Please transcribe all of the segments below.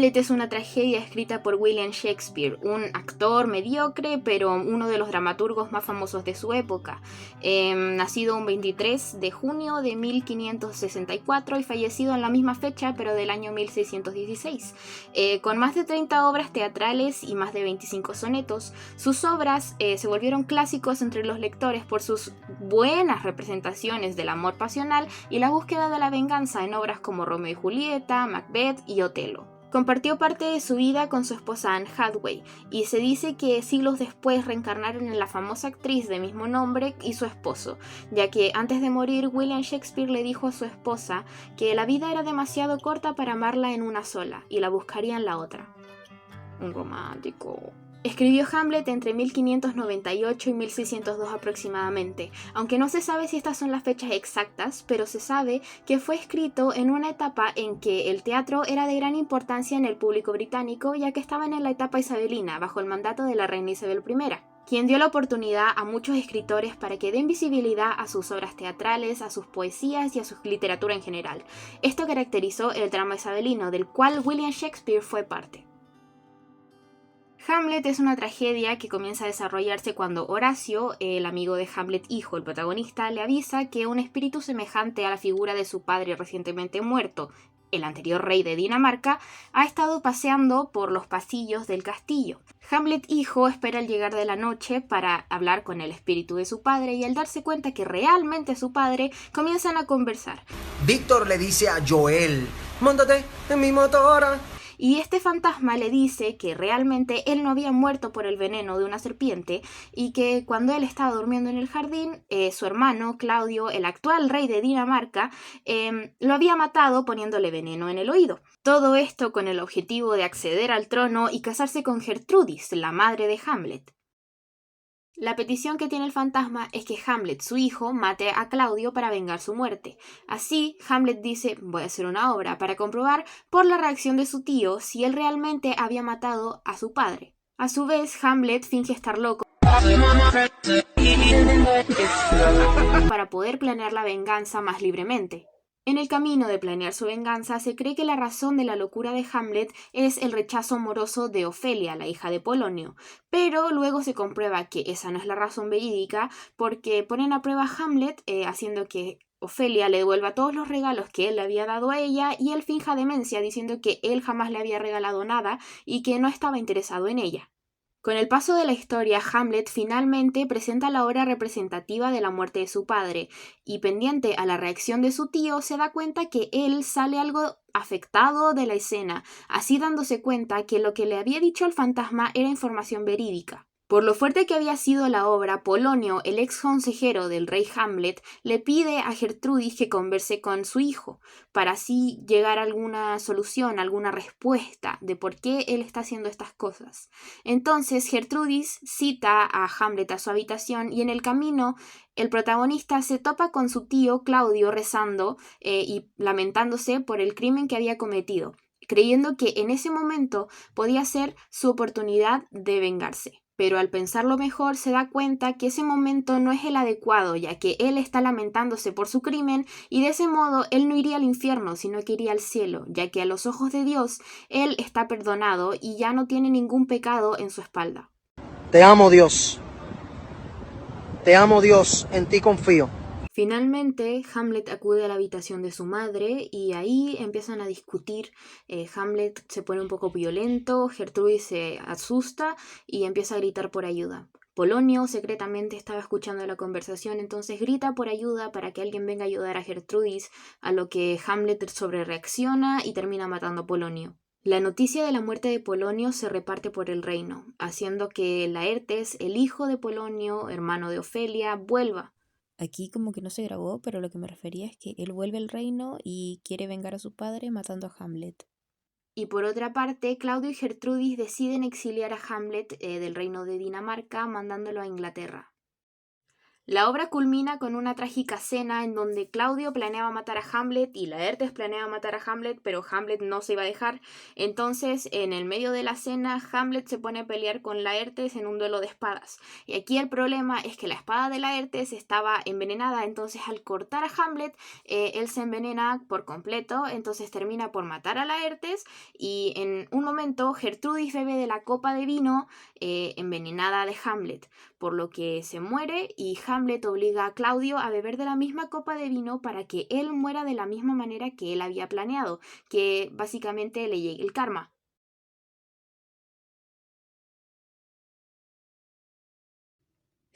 Hamlet es una tragedia escrita por William Shakespeare, un actor mediocre, pero uno de los dramaturgos más famosos de su época. Nacido un 23 de junio de 1564 y fallecido en la misma fecha, pero del año 1616. Con más de 30 obras teatrales y más de 25 sonetos, sus obras se volvieron clásicos entre los lectores por sus buenas representaciones del amor pasional y la búsqueda de la venganza en obras como Romeo y Julieta, Macbeth y Otelo. Compartió parte de su vida con su esposa Anne Hathaway, y se dice que siglos después reencarnaron en la famosa actriz de mismo nombre y su esposo, ya que antes de morir William Shakespeare le dijo a su esposa que la vida era demasiado corta para amarla en una sola, y la buscaría en la otra. Un romántico. Escribió Hamlet entre 1598 y 1602 aproximadamente, aunque no se sabe si estas son las fechas exactas, pero se sabe que fue escrito en una etapa en que el teatro era de gran importancia en el público británico, ya que estaban en la etapa isabelina, bajo el mandato de la reina Isabel I, quien dio la oportunidad a muchos escritores para que den visibilidad a sus obras teatrales, a sus poesías y a su literatura en general. Esto caracterizó el drama isabelino, del cual William Shakespeare fue parte. Hamlet es una tragedia que comienza a desarrollarse cuando Horacio, el amigo de Hamlet hijo, el protagonista, le avisa que un espíritu semejante a la figura de su padre recientemente muerto, el anterior rey de Dinamarca, ha estado paseando por los pasillos del castillo. Hamlet hijo espera el llegar de la noche para hablar con el espíritu de su padre, y al darse cuenta que realmente es su padre, comienzan a conversar. Víctor le dice a Joel: "Móntate en mi motora". Y este fantasma le dice que realmente él no había muerto por el veneno de una serpiente, y que cuando él estaba durmiendo en el jardín, su hermano Claudio, el actual rey de Dinamarca, lo había matado poniéndole veneno en el oído. Todo esto con el objetivo de acceder al trono y casarse con Gertrudis, la madre de Hamlet. La petición que tiene el fantasma es que Hamlet, su hijo, mate a Claudio para vengar su muerte. Así, Hamlet dice: voy a hacer una obra para comprobar por la reacción de su tío si él realmente había matado a su padre. A su vez, Hamlet finge estar loco para poder planear la venganza más libremente. En el camino de planear su venganza, se cree que la razón de la locura de Hamlet es el rechazo amoroso de Ofelia, la hija de Polonio, pero luego se comprueba que esa no es la razón verídica, porque ponen a prueba a Hamlet haciendo que Ofelia le devuelva todos los regalos que él le había dado a ella, y él finja demencia diciendo que él jamás le había regalado nada y que no estaba interesado en ella. Con el paso de la historia, Hamlet finalmente presenta la obra representativa de la muerte de su padre, y pendiente a la reacción de su tío, se da cuenta que él sale algo afectado de la escena, así dándose cuenta que lo que le había dicho el fantasma era información verídica. Por lo fuerte que había sido la obra, Polonio, el ex consejero del rey Hamlet, le pide a Gertrudis que converse con su hijo, para así llegar a alguna solución, alguna respuesta de por qué él está haciendo estas cosas. Entonces Gertrudis cita a Hamlet a su habitación, y en el camino el protagonista se topa con su tío Claudio rezando y lamentándose por el crimen que había cometido, creyendo que en ese momento podía ser su oportunidad de vengarse. Pero al pensarlo mejor se da cuenta que ese momento no es el adecuado, ya que él está lamentándose por su crimen, y de ese modo él no iría al infierno, sino que iría al cielo, ya que a los ojos de Dios él está perdonado y ya no tiene ningún pecado en su espalda. Te amo, Dios. Te amo, Dios. En ti confío. Finalmente, Hamlet acude a la habitación de su madre y ahí empiezan a discutir. Hamlet se pone un poco violento, Gertrudis se asusta y empieza a gritar por ayuda. Polonio secretamente estaba escuchando la conversación, entonces grita por ayuda para que alguien venga a ayudar a Gertrudis, a lo que Hamlet sobrereacciona y termina matando a Polonio. La noticia de la muerte de Polonio se reparte por el reino, haciendo que Laertes, el hijo de Polonio, hermano de Ofelia, vuelva. Aquí como que no se grabó, pero lo que me refería es que él vuelve al reino y quiere vengar a su padre matando a Hamlet. Y por otra parte, Claudio y Gertrudis deciden exiliar a Hamlet del reino de Dinamarca, mandándolo a Inglaterra. La obra culmina con una trágica escena en donde Claudio planeaba matar a Hamlet y Laertes planeaba matar a Hamlet, pero Hamlet no se iba a dejar. Entonces, en el medio de la escena, Hamlet se pone a pelear con Laertes en un duelo de espadas. Y aquí el problema es que la espada de Laertes estaba envenenada, entonces al cortar a Hamlet, él se envenena por completo, entonces termina por matar a Laertes y en un momento Gertrudis bebe de la copa de vino envenenada de Hamlet, por lo que se muere y Hamlet obliga a Claudio a beber de la misma copa de vino para que él muera de la misma manera que él había planeado, que básicamente le llegue el karma.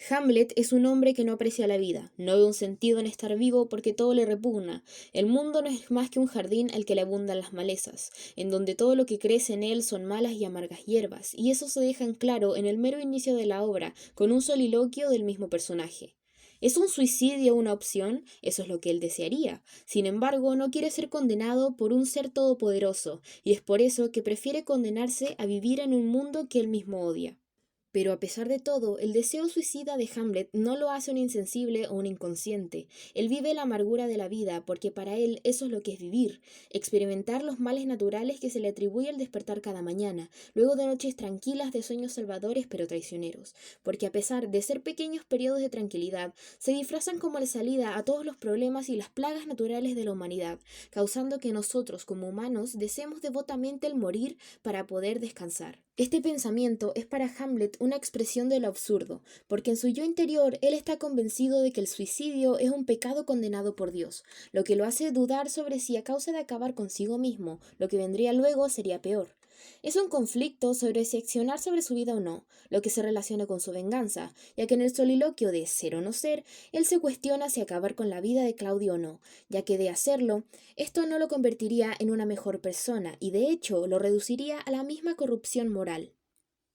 Hamlet es un hombre que no aprecia la vida, no ve un sentido en estar vivo porque todo le repugna. El mundo no es más que un jardín al que le abundan las malezas, en donde todo lo que crece en él son malas y amargas hierbas, y eso se deja en claro en el mero inicio de la obra, con un soliloquio del mismo personaje. ¿Es un suicidio una opción? Eso es lo que él desearía. Sin embargo, no quiere ser condenado por un ser todopoderoso, y es por eso que prefiere condenarse a vivir en un mundo que él mismo odia. Pero a pesar de todo, el deseo suicida de Hamlet no lo hace un insensible o un inconsciente. Él vive la amargura de la vida porque para él eso es lo que es vivir, experimentar los males naturales que se le atribuye al despertar cada mañana, luego de noches tranquilas de sueños salvadores pero traicioneros, porque a pesar de ser pequeños periodos de tranquilidad, se disfrazan como la salida a todos los problemas y las plagas naturales de la humanidad, causando que nosotros como humanos deseemos devotamente el morir para poder descansar. Este pensamiento es para Hamlet una expresión de lo absurdo, porque en su yo interior él está convencido de que el suicidio es un pecado condenado por Dios, lo que lo hace dudar sobre si a causa de acabar consigo mismo, lo que vendría luego sería peor. Es un conflicto sobre si accionar sobre su vida o no, lo que se relaciona con su venganza, ya que en el soliloquio de ser o no ser, él se cuestiona si acabar con la vida de Claudio o no, ya que de hacerlo, esto no lo convertiría en una mejor persona y de hecho lo reduciría a la misma corrupción moral.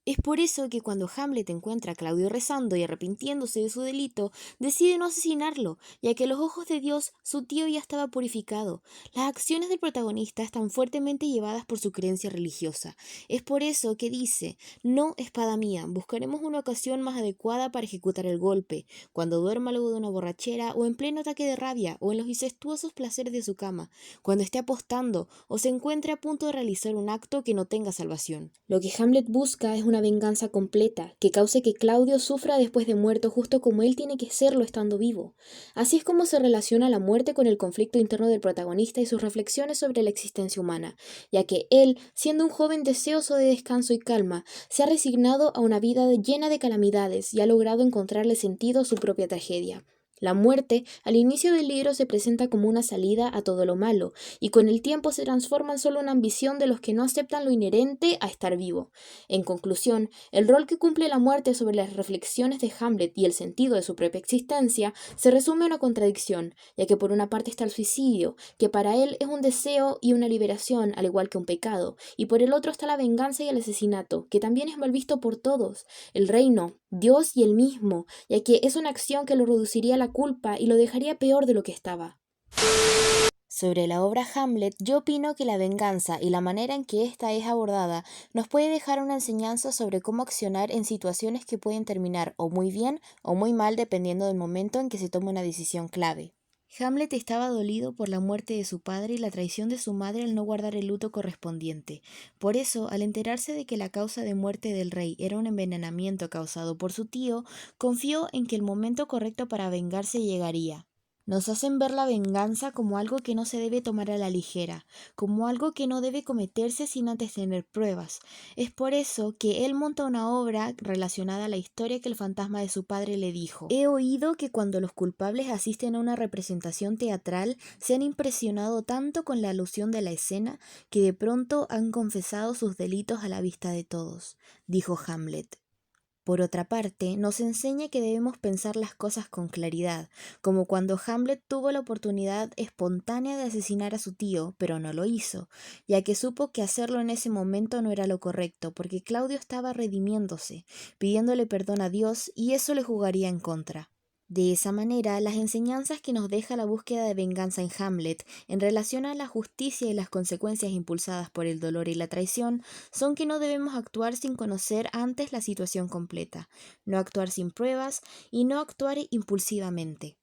Es por eso que cuando Hamlet encuentra a Claudio rezando y arrepintiéndose de su delito, decide no asesinarlo, ya que a los ojos de Dios su tío ya estaba purificado. Las acciones del protagonista están fuertemente llevadas por su creencia religiosa. Es por eso que dice, no, espada mía, buscaremos una ocasión más adecuada para ejecutar el golpe, cuando duerma luego de una borrachera o en pleno ataque de rabia o en los incestuosos placeres de su cama, cuando esté apostando o se encuentre a punto de realizar un acto que no tenga salvación. Lo que Hamlet busca es una venganza completa, que cause que Claudio sufra después de muerto justo como él tiene que serlo estando vivo. Así es como se relaciona la muerte con el conflicto interno del protagonista y sus reflexiones sobre la existencia humana, ya que él, siendo un joven deseoso de descanso y calma, se ha resignado a una vida llena de calamidades y ha logrado encontrarle sentido a su propia tragedia. La muerte, al inicio del libro, se presenta como una salida a todo lo malo, y con el tiempo se transforma en solo una ambición de los que no aceptan lo inherente a estar vivo. En conclusión, el rol que cumple la muerte sobre las reflexiones de Hamlet y el sentido de su propia existencia se resume a una contradicción, ya que por una parte está el suicidio, que para él es un deseo y una liberación, al igual que un pecado, y por el otro está la venganza y el asesinato, que también es mal visto por todos, el reino, Dios y él mismo, ya que es una acción que lo reduciría a la culpa y lo dejaría peor de lo que estaba. Sobre la obra Hamlet, yo opino que la venganza y la manera en que ésta es abordada nos puede dejar una enseñanza sobre cómo accionar en situaciones que pueden terminar o muy bien o muy mal dependiendo del momento en que se toma una decisión clave. Hamlet estaba dolido por la muerte de su padre y la traición de su madre al no guardar el luto correspondiente. Por eso, al enterarse de que la causa de muerte del rey era un envenenamiento causado por su tío, confió en que el momento correcto para vengarse llegaría. Nos hacen ver la venganza como algo que no se debe tomar a la ligera, como algo que no debe cometerse sin antes tener pruebas. Es por eso que él monta una obra relacionada a la historia que el fantasma de su padre le dijo. He oído que cuando los culpables asisten a una representación teatral se han impresionado tanto con la alusión de la escena que de pronto han confesado sus delitos a la vista de todos, dijo Hamlet. Por otra parte, nos enseña que debemos pensar las cosas con claridad, como cuando Hamlet tuvo la oportunidad espontánea de asesinar a su tío, pero no lo hizo, ya que supo que hacerlo en ese momento no era lo correcto, porque Claudio estaba redimiéndose, pidiéndole perdón a Dios, y eso le jugaría en contra. De esa manera, las enseñanzas que nos deja la búsqueda de venganza en Hamlet en relación a la justicia y las consecuencias impulsadas por el dolor y la traición son que no debemos actuar sin conocer antes la situación completa, no actuar sin pruebas y no actuar impulsivamente.